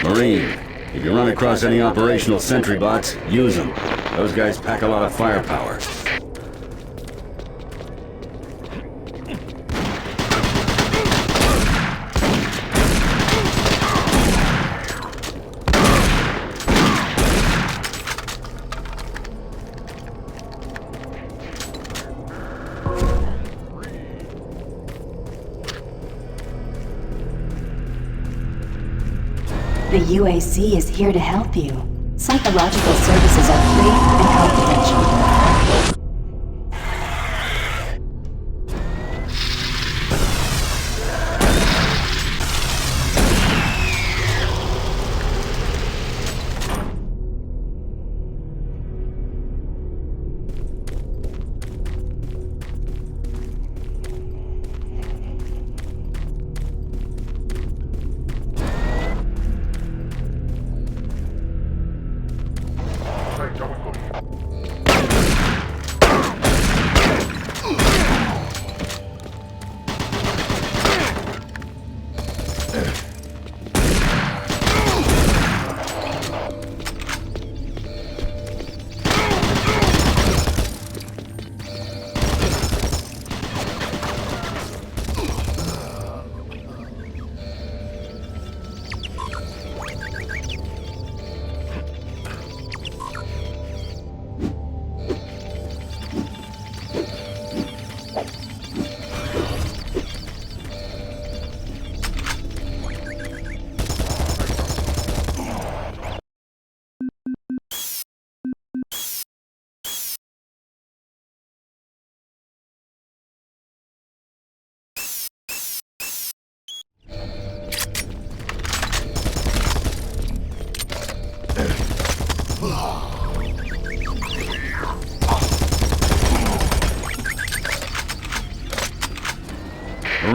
Marine, if you run across any operational sentry bots, use them. Those guys pack a lot of firepower. The UAC is here to help you. Psychological services are free and confidential.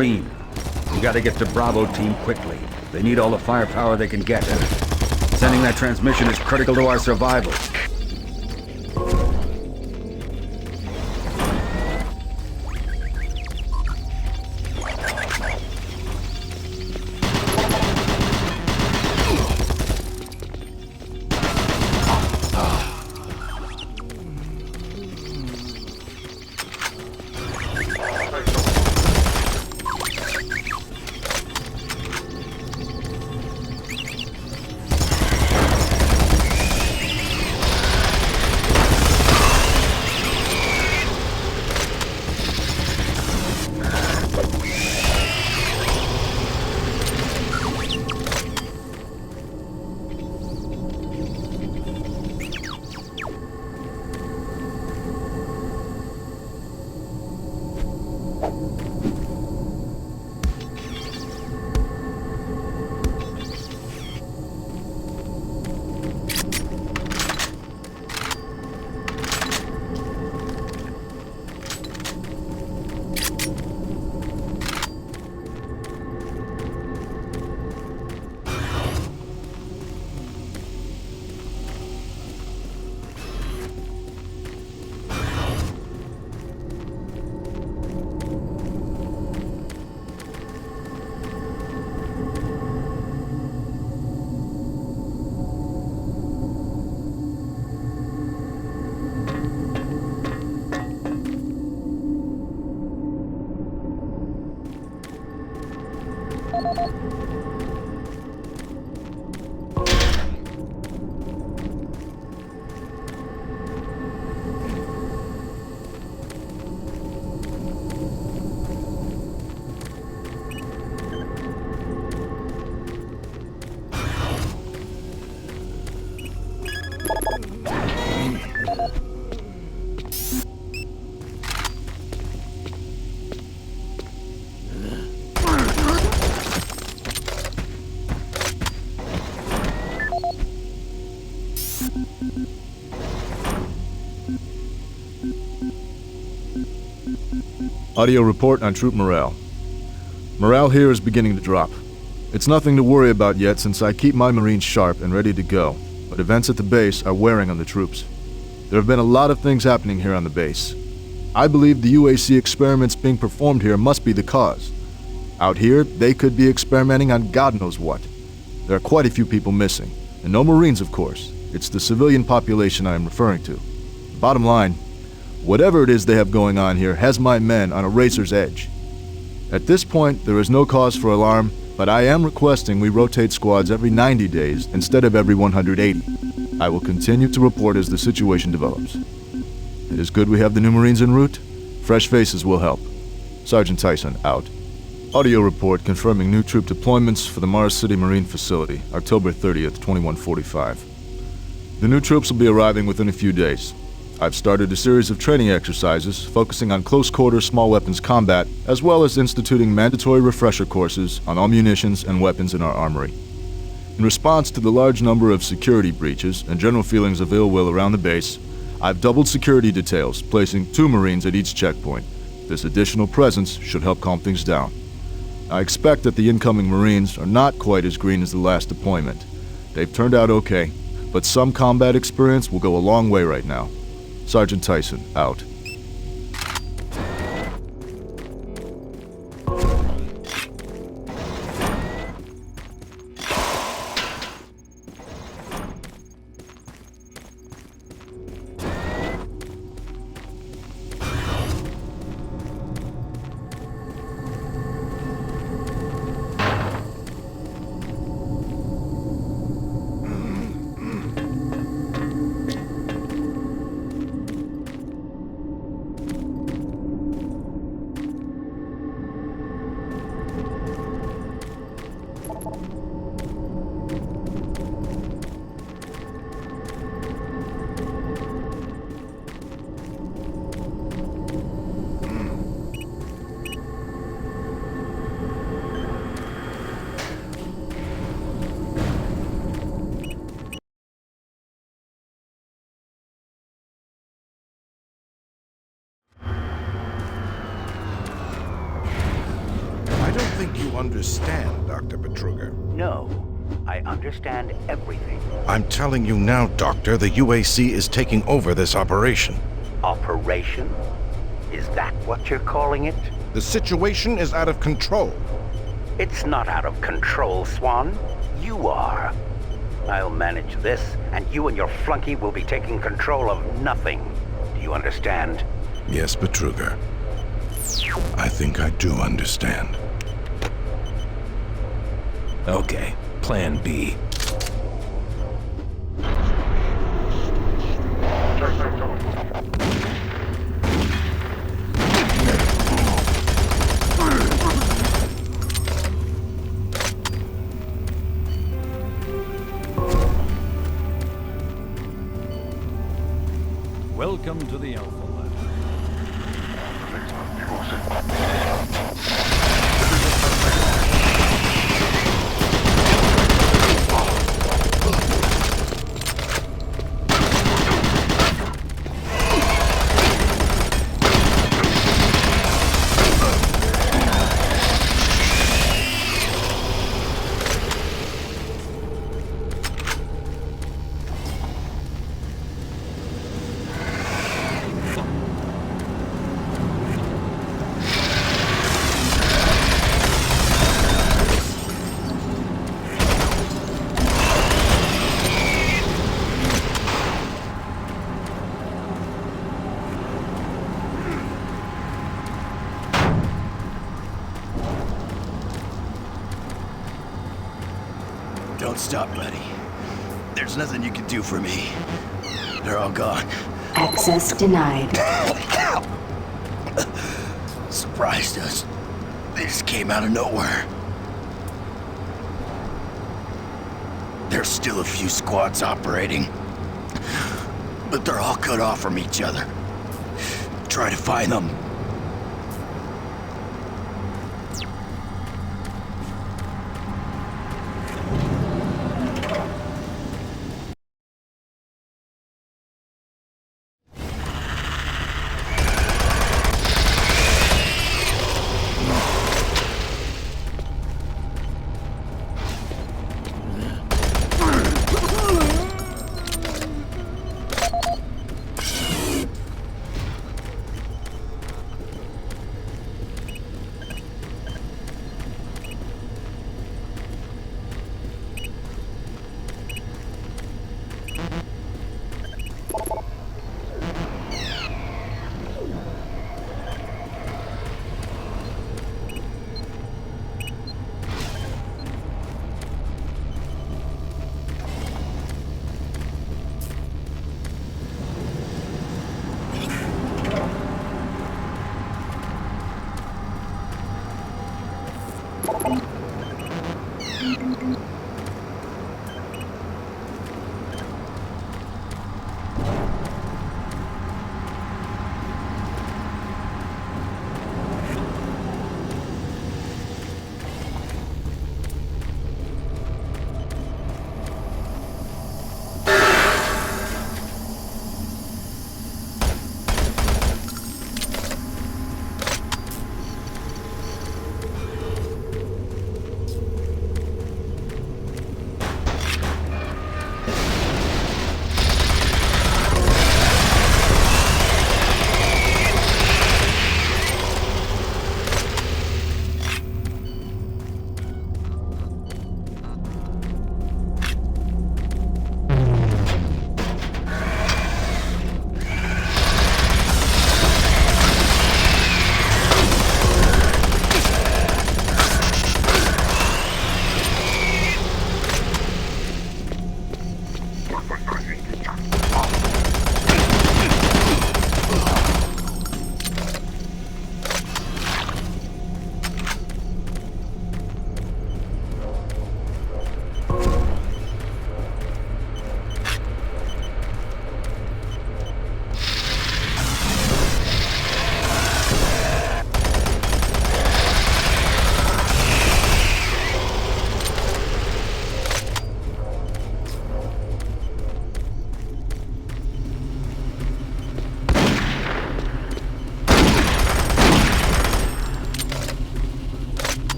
Marine, we gotta get to Bravo team quickly. They need all the firepower they can get. Sending that transmission is critical to our survival. Audio report on troop morale. Morale here is beginning to drop. It's nothing to worry about yet since I keep my Marines sharp and ready to go, but events at the base are wearing on the troops. There have been a lot of things happening here on the base. I believe the UAC experiments being performed here must be the cause. Out here, they could be experimenting on God knows what. There are quite a few people missing, and no Marines, of course. It's the civilian population I am referring to. Bottom line, whatever it is they have going on here has my men on a razor's edge. At this point, there is no cause for alarm, but I am requesting we rotate squads every 90 days instead of every 180. I will continue to report as the situation develops. It is good we have the new Marines en route. Fresh faces will help. Sergeant Tyson, out. Audio report confirming new troop deployments for the Mars City Marine Facility, October 30th, 2145. The new troops will be arriving within a few days. I've started a series of training exercises focusing on close-quarter small weapons combat, as well as instituting mandatory refresher courses on all munitions and weapons in our armory. In response to the large number of security breaches and general feelings of ill will around the base, I've doubled security details, placing 2 Marines at each checkpoint. This additional presence should help calm things down. I expect that the incoming Marines are not quite as green as the last deployment. They've turned out okay, but some combat experience will go a long way right now. Sergeant Tyson, out. I don't think you understand, Dr. Betruger. No, I understand everything. I'm telling you now, Doctor, the UAC is taking over this operation. Operation? Is that what you're calling it? The situation is out of control. It's not out of control, Swan. You are. I'll manage this, and you and your flunky will be taking control of nothing. Do you understand? Yes, Betruger. I think I do understand. Okay, Plan B. Welcome to the Alpha Lab. Don't stop, buddy. There's nothing you can do for me. They're all gone. Access denied. Surprised us. They just came out of nowhere. There's still a few squads operating, but they're all cut off from each other. Try to find them.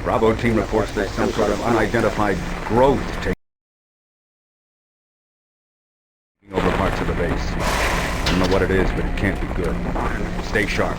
Bravo team reports there's some sort of unidentified growth taking over parts of the base. I don't know what it is, but it can't be good. Stay sharp.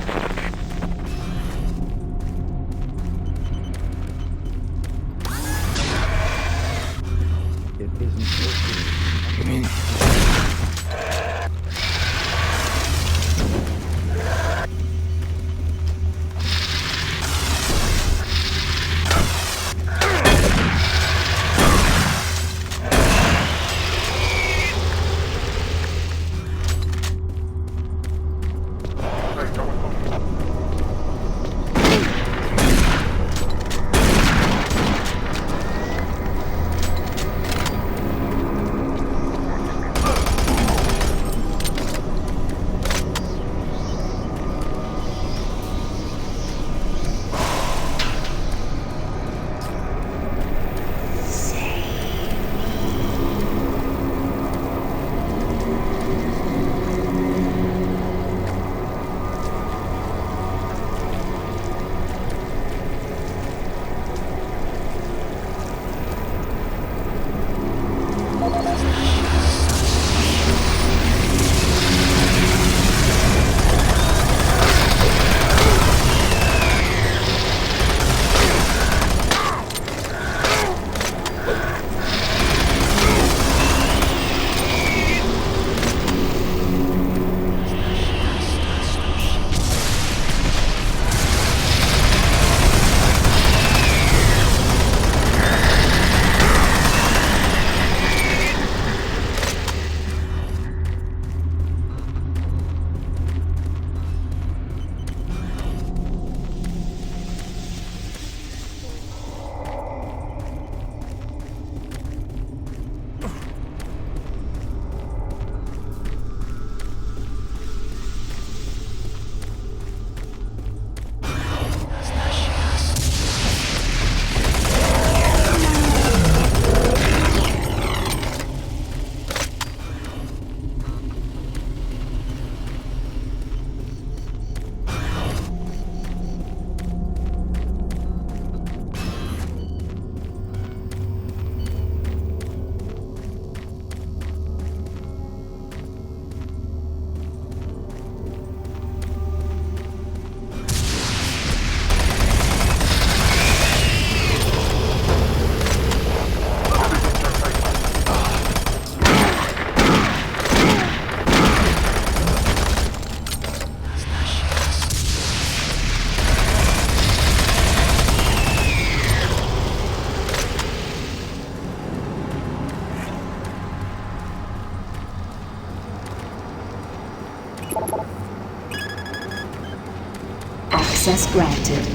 Access granted.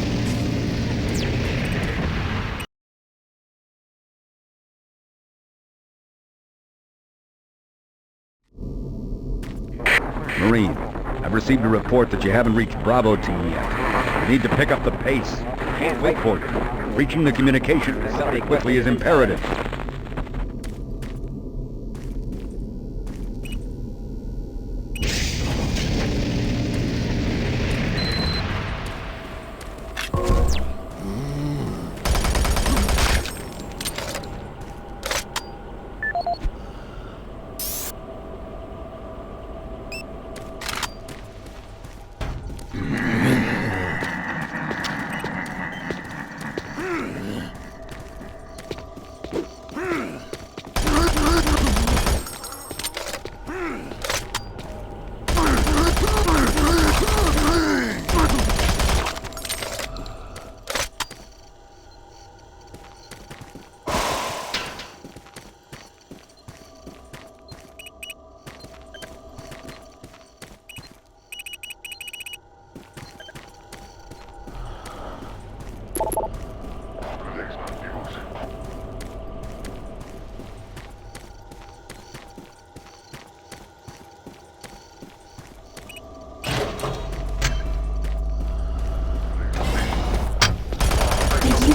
Marine, I've received a report that you haven't reached Bravo team yet. You need to pick up the pace. Can't wait for you. Reaching the communication facility quickly is imperative.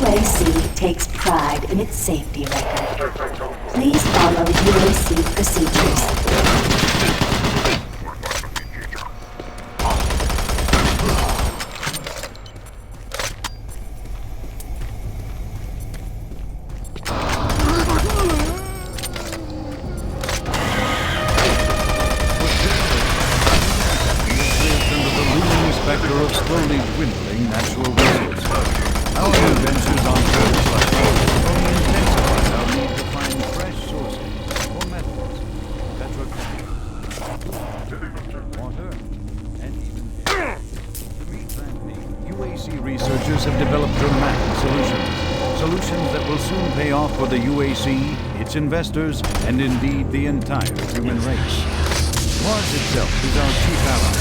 UAC takes pride in its safety record. Please follow UAC procedures. dwindling natural resources. Our new ventures on Earth only intensify our need to find fresh sources or methods, petrochemicals, water, and even air. To meet that need, UAC researchers have developed dramatic solutions that will soon pay off for the UAC, its investors, and indeed the entire human race. Mars itself is our chief ally.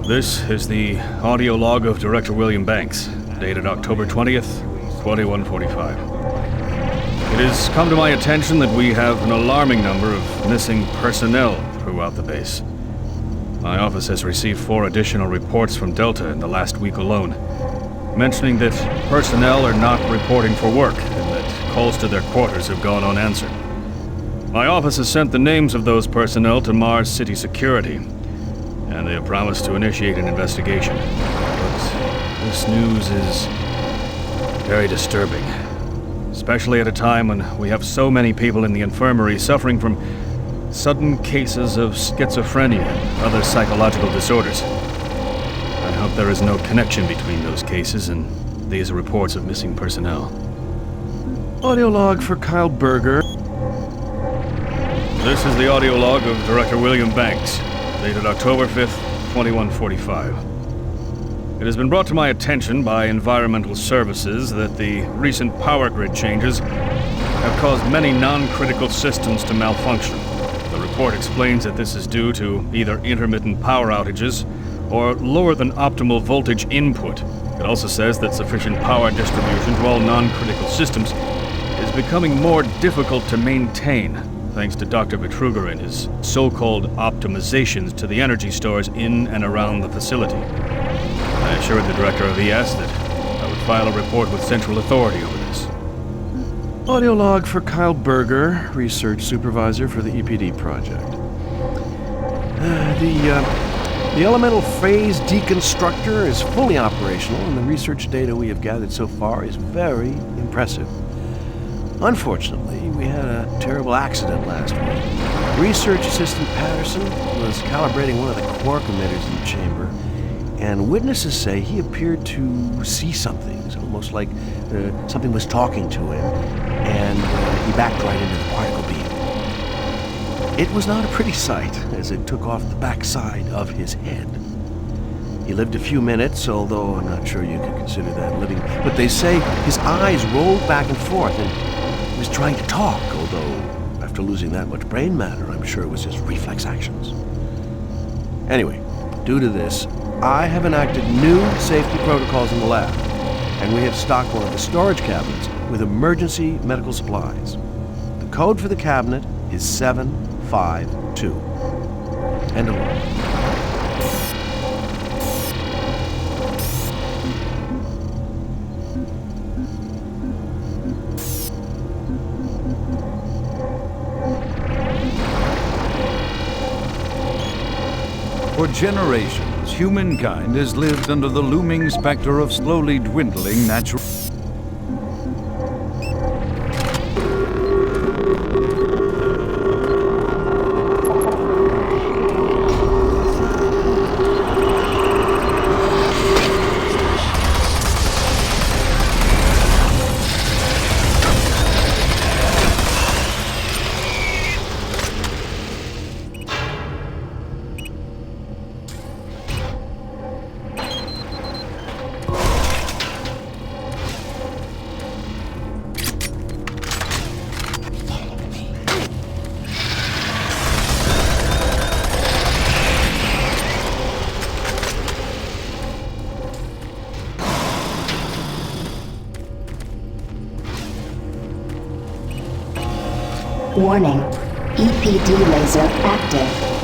This is the audio log of Director William Banks, dated October 20th, 2145. It has come to my attention that we have an alarming number of missing personnel throughout the base. My office has received 4 additional reports from Delta in the last week alone, mentioning that personnel are not reporting for work and that calls to their quarters have gone unanswered. My office has sent the names of those personnel to Mars City Security, and they have promised to initiate an investigation. But this news is very disturbing, especially at a time when we have so many people in the infirmary suffering from sudden cases of schizophrenia and other psychological disorders. I hope there is no connection between those cases and these reports of missing personnel. Audio log for Kyle Berger. This is the audio log of Director William Banks, dated October 5th, 2145. It has been brought to my attention by Environmental Services that the recent power grid changes have caused many non-critical systems to malfunction. The report explains that this is due to either intermittent power outages or lower than optimal voltage input. It also says that sufficient power distribution to all non-critical systems is becoming more difficult to maintain, thanks to Dr. Vitruger and his so-called optimizations to the energy stores in and around the facility. I assured the director of ES that I would file a report with Central Authority over this. Audio log for Kyle Berger, research supervisor for the EPD project. The elemental phase deconstructor is fully operational, and the research data we have gathered so far is very impressive. Unfortunately, we had a terrible accident last week. Research assistant Patterson was calibrating one of the quark emitters in the chamber, and witnesses say he appeared to see something. It's almost like something was talking to him, and he backed right into the particle beam. It was not a pretty sight, as it took off the backside of his head. He lived a few minutes, although I'm not sure you could consider that living. But they say his eyes rolled back and forth, and he was trying to talk, although after losing that much brain matter, I'm sure it was his reflex actions. Anyway, due to this, I have enacted new safety protocols in the lab, and we have stocked one of the storage cabinets with emergency medical supplies. The code for the cabinet is 752. End of log. For generations, humankind has lived under the looming specter of slowly dwindling natural... Warning. EPD laser active.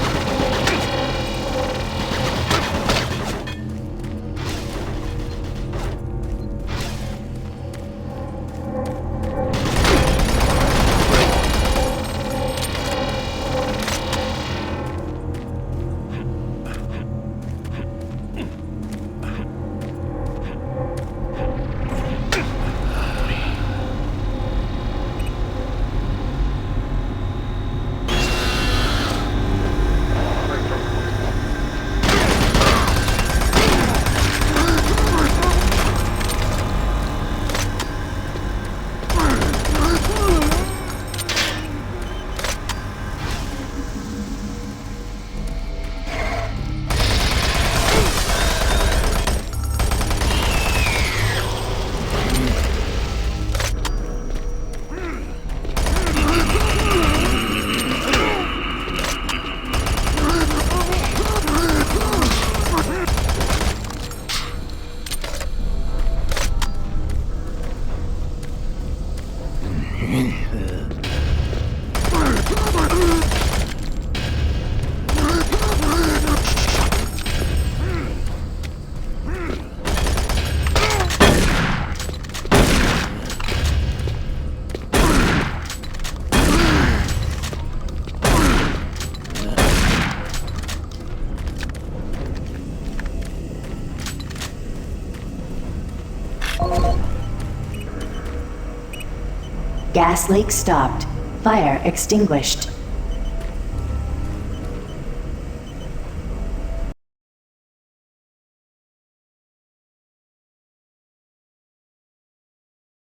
Gas leak stopped. Fire extinguished.